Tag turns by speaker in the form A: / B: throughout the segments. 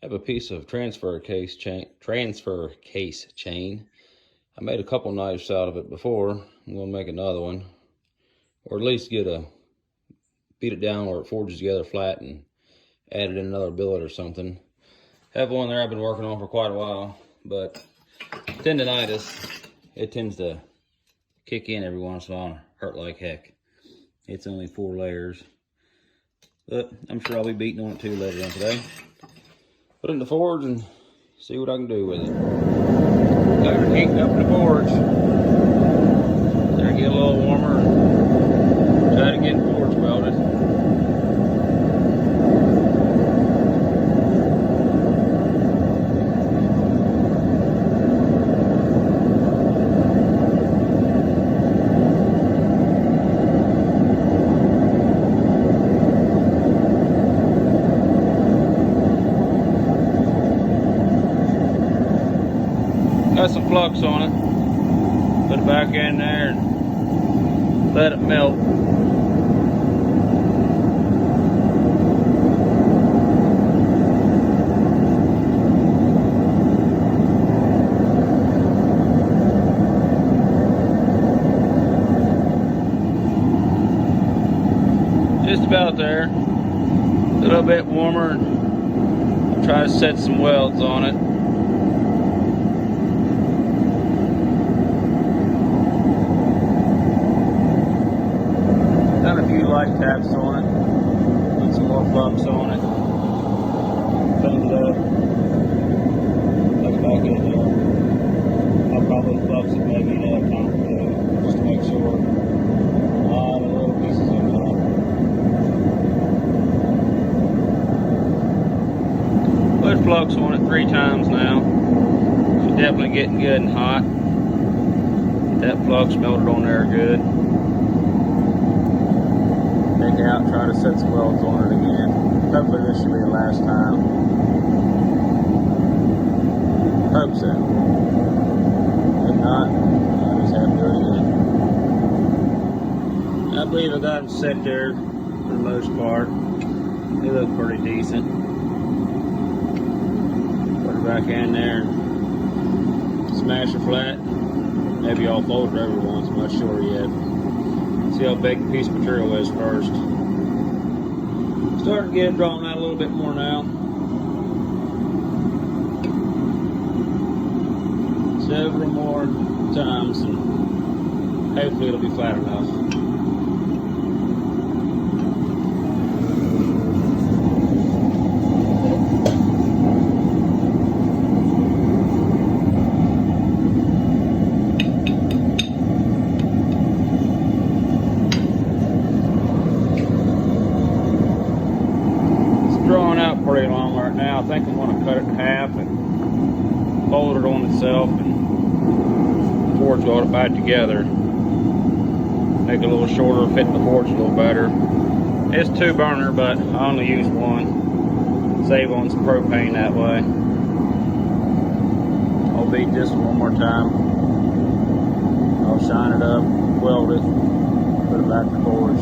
A: I have a piece of transfer case chain. I made a couple knives out of it before. I'm gonna make another one, or at least beat it down where it forges together flat and add it in another billet or something. Have one there I've been working on for quite a while, but tendonitis, it tends to kick in every once in a while and hurt like heck. It's only 4 layers, but I'm sure I'll be beating on it too later on today. Put it in the forge and see what I can do with it. Got it heating up in the forge. There, get a little warmer and try to get the forge welded. Got some flux on it. Put it back in there and let it melt. Just about there. A little bit warmer, and I'll try to set some welds on it. Done a few light taps on it. Put some more flux on it. Clean it up. Put it back in there. I'll probably flux it maybe another time or two, just to make sure. All the little pieces in there. Put flux on it 3 times now. It's definitely getting good and hot. Get that flux melted on there good. Take it out and try to set some welds on it again. Hopefully this should be the last time. Hope so. If not, I'll just have to do it again. I believe I got them set there for the most part. They look pretty decent. Put it back in there and smash it flat. Maybe I'll fold it over once, I'm not sure yet. See how big the piece of material is first. Starting to get it drawn out a little bit more now. Several more times and hopefully it'll be flat enough. Drawing out pretty long right now. I think I'm going to cut it in half and fold it on itself and forge weld it back together. Make it a little shorter, fit the forge a little better. It's 2 burner, but I only use 1. Save on some propane that way. I'll beat this one more time. I'll shine it up, weld it, put it back in the forge.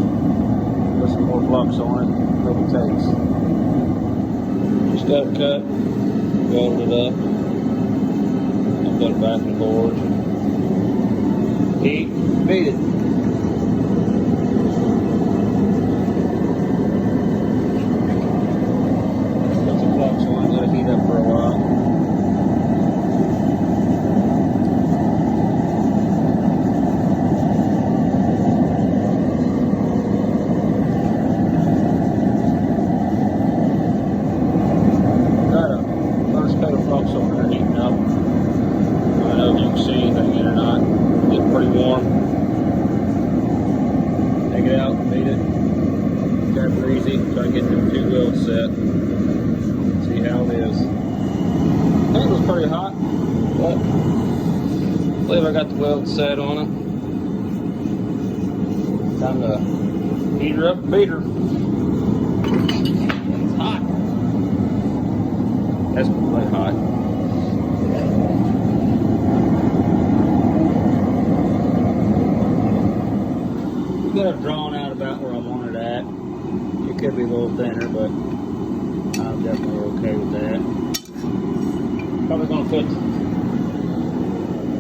A: Put some more flux on it, hope it takes. Just got it cut, welded it up, and put it back in the forge. Heat, beat it. Put some flux on it, let it heat up for a while. Flux on there heating up. I don't know if you can see anything in or not. It's getting pretty warm. Take it out, beat it. Careful, easy. Try to get them 2 welds set. See how it is. I think it was pretty hot, but I believe I got the weld set on it. Time to heat her up and beat her. It's hot. That's pretty hot. Got it drawn out about where I want it at. It could be a little thinner, but I'm definitely okay with that. Probably gonna put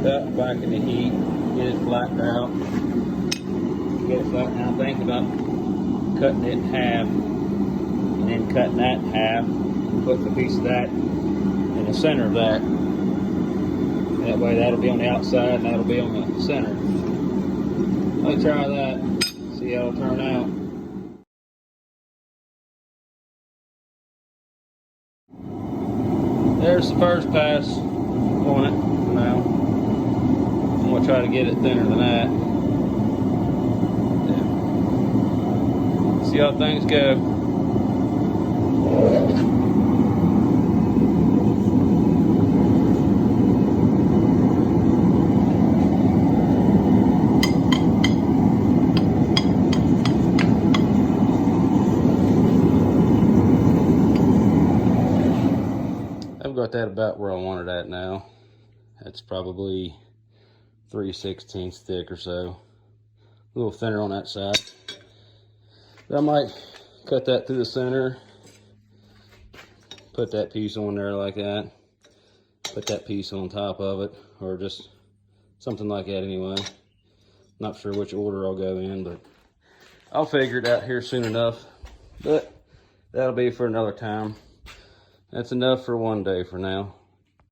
A: that back in the heat, get it flattened out. Get it flattened out. Think about cutting it in half and then cutting that in half and putting a piece of that in the center of that. That way that'll be on the outside and that'll be on the center. Let me try that, see how it'll turn out. There's the first pass on it now. I'm gonna try to get it thinner than that. Yeah. See how things go. I've got that about where I want it at now. That's probably 3/16 thick or so. A little thinner on that side. But I might cut that through the center. Put that piece on there like that. Put that piece on top of it, or just something like that anyway. Not sure which order I'll go in, but I'll figure it out here soon enough. But that'll be for another time. That's enough for one day for now.